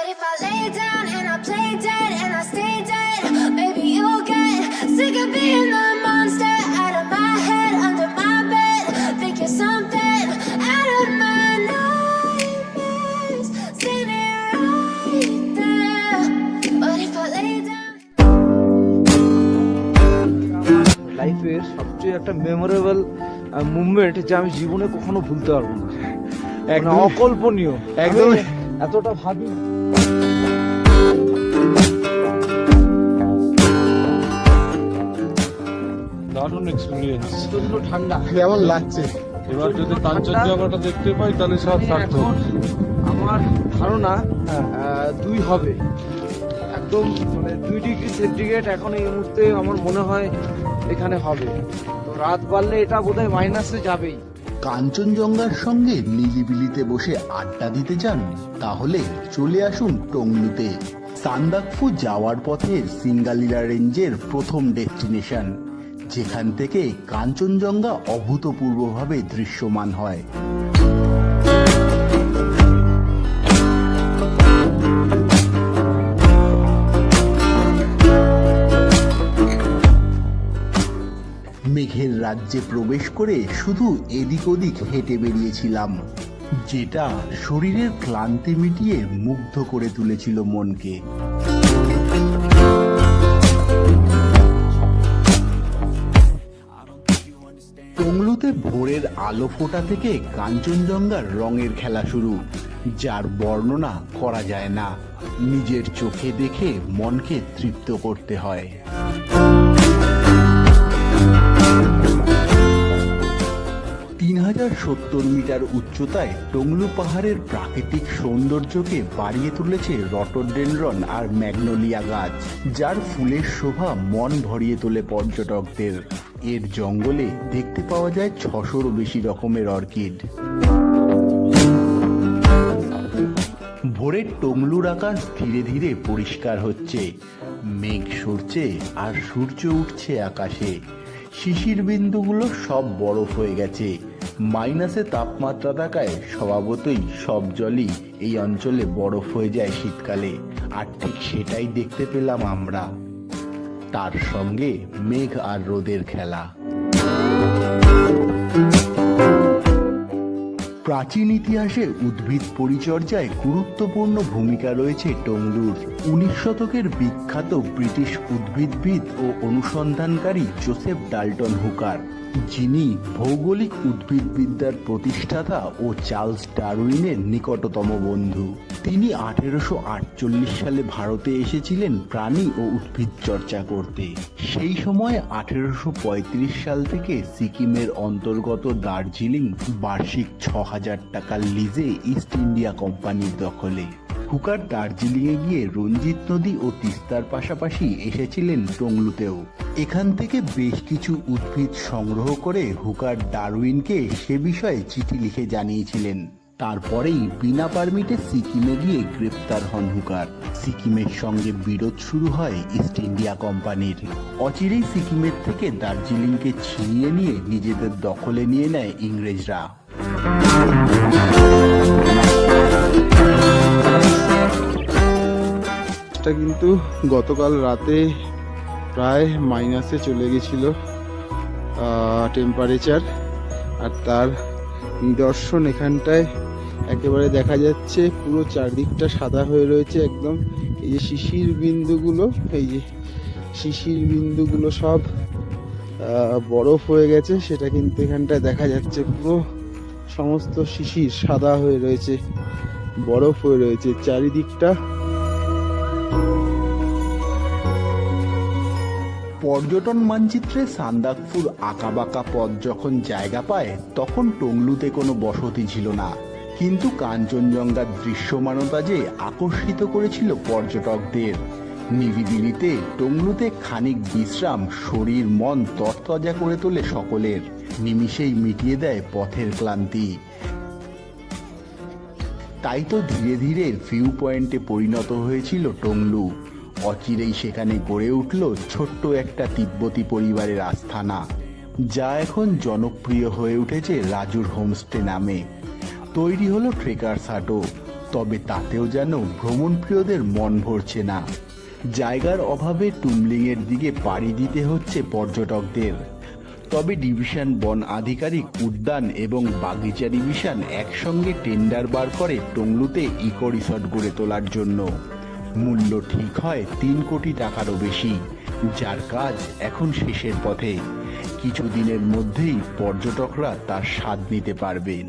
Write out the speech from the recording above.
if I lay down and I play dead and I stay dead, maybe you'll get sick of being the monster out of my head, under my bed. Think you're something out of my nightmares, standing right there. But if I lay down. লাইফের সবচেয়ে একটা memorable movement যা আমি জীবনে কখনো ভুলতে পারবো না, একদম অকল্পনীয়, একদম এতটা ভাবি। দারুণ এক্সপিরিয়েন্স, প্রচন্ড ঠান্ডা। কেমন লাগছে? এবার যদি কাঞ্চনজঙ্ঘাটা দেখতে পাই তাহলে সব সার্থক। আমার ধারণা 2 হবে, একদম মানে 2 ডিগ্রি সেন্টিগ্রেড এখন এই মুহূর্তে আমার মনে হয় এখানে হবে। তো রাত বাড়লে এটা বোধহয় মাইনাসে যাবেই। কাঞ্চনজঙ্ঘার সঙ্গে নিলিবিলিতে বসে আড্ডা দিতে চান? তাহলে চলে আসুন টংলুতে। সান্দাকফু যাওয়ার পথে সিঙ্গালিলা রেঞ্জের প্রথম ডেস্টিনেশন, যেখান থেকে কাঞ্চনজঙ্ঘা অভূতপূর্বভাবে দৃশ্যমান হয়। মেঘের রাজ্যে প্রবেশ করে শুধু এদিক ওদিক হেঁটে বেরিয়েছিলাম, যেটা শরীরের ক্লান্তি মিটিয়ে মুগ্ধ করে তুলেছিল মনকে। টংলুতে ভোরের আলো ফোটা থেকে কাঞ্চনজঙ্ঘার রঙের খেলা শুরু, যার বর্ণনা করা যায় না, নিজের চোখে দেখে মনকে তৃপ্ত করতে হয়। 3070 মিটার উচ্চতায় টংলু পাহাড়ের প্রাকৃতিক সৌন্দর্যকে বাড়িয়ে তুলেছে রটোডেনড্রন আর ম্যাগনোলিয়া গাছ, যার ফুলের শোভা মন ভরিয়ে তোলে পর্যটকদের। এর জঙ্গলে দেখতে পাওয়া যায় 600-ও বেশি রকমের অর্কিড। ভোরের টংলুর আকাশ ধীরে ধীরে পরিষ্কার হচ্ছে, মেঘ সরছে আর সূর্য উঠছে আকাশে। শিশির বিন্দুগুলো সব বরফ হয়ে গেছে। মাইনাসে তাপমাত্রা থাকায় স্বভাবতই সব জলই এই অঞ্চলে বরফ হয়ে যায় শীতকালে, আর ঠিক সেটাই দেখতে পেলাম আমরা। তার সঙ্গে মেঘ আর রোদের খেলা। প্রাচীন ইতিহাসে উদ্ভিদ পরিচর্যায় গুরুত্বপূর্ণ ভূমিকা রয়েছে টংলুর। 19 শতকের বিখ্যাত ব্রিটিশ উদ্ভিদবিদ ও অনুসন্ধানকারী জোসেফ ডাল্টন হুকার, যিনি ভৌগোলিক উদ্ভিদবিদ্যার প্রতিষ্ঠাতা ও চার্লস ডারউইনের নিকটতম বন্ধু। তিনি 1848 সালে ভারতে এসেছিলেন প্রাণী ও উদ্ভিদ চর্চা করতে। সেই সময় 1835 সাল থেকে সিকিমের অন্তর্গত দার্জিলিং বার্ষিক 6000 টাকার লিজে ইস্ট ইন্ডিয়া কোম্পানির দখলে। হুকার দার্জিলিংয়ে গিয়ে রঞ্জিত নদী ও তিস্তার পাশাপাশি এসেছিলেন টংলুতেও। এখান থেকে বেশ কিছু উদ্ভিদ সংগ্রহ করে হুকার ডারউইনকে সে বিষয়ে চিঠি লিখে জানিয়েছিলেন। তারপরেই বিনা পারমিটে সিকিমে গিয়ে গ্রেপ্তার হন হুকার। সিকিমের সঙ্গে বিরোধ শুরু হয় ইস্ট ইন্ডিয়া কোম্পানির। অচিরেই সিকিমের থেকে দার্জিলিংকে ছিনিয়ে নিয়ে নিজেদের দখলে নিয়ে নেয় ইংরেজরা। কিন্তু গতকাল রাতে প্রায় মাইনাসে চলে গেছিল টেম্পারেচার, আর তার নিদর্শন এখানটায় একেবারে দেখা যাচ্ছে। পুরো চারদিকটা সাদা হয়ে রয়েছে একদম। এই যে শিশির বিন্দুগুলো, এই যে শিশির বিন্দুগুলো সব বরফ হয়ে গেছে, সেটা কিন্তু এখানটায় দেখা যাচ্ছে। পুরো সমস্ত শিশির সাদা হয়ে রয়েছে, বরফ হয়ে রয়েছে চারিদিকটা। পর্যটন মানচিত্রে সান্দাকফুর আঁকাবাঁকা পথ যখন জায়গা পায়, তখন টংলুতে কোনো বসতি ছিল না, কিন্তু কাঞ্চনজঙ্ঘার দৃশ্যমানতা যে আকর্ষিত করেছিল পর্যটকদের। নিরিবিলিতে টংলুতে খানিক বিশ্রাম শরীর মন তরতাজা করে তোলে সকলের, নিমিষেই মিটিয়ে দেয় পথের ক্লান্তি। তাই তো ধীরে ধীরে ভিউ পয়েন্টে পরিণত হয়েছিল টংলু। অচিরেই সেখানে গড়ে উঠল ছোট্ট একটা তিব্বতী পরিবারের আস্থানা, যা এখন জনপ্রিয় হয়ে উঠেছে রাজুর হোমস্টে নামে। তৈরি হলো ট্রেকার্স হাটও, তবে তাতেও যেন ভ্রমণপ্রিয়দের মন ভরছে না। জায়গার অভাবে টুমলিংয়ের দিকে পাড়ি দিতে হচ্ছে পর্যটকদের। তবে ডিভিশন বন আধিকারিক উদ্যান এবং বাগিচা ডিভিশন একসঙ্গে টেন্ডার বার করে টংলুতে ইকো রিসর্ট গড়ে তোলার জন্য। মূল্য ঠিক হয় 3 কোটি টাকারও বেশি, যার কাজ এখন শেষের পথে। কিছুদিনের মধ্যেই পর্যটকরা তার স্বাদ নিতে পারবেন।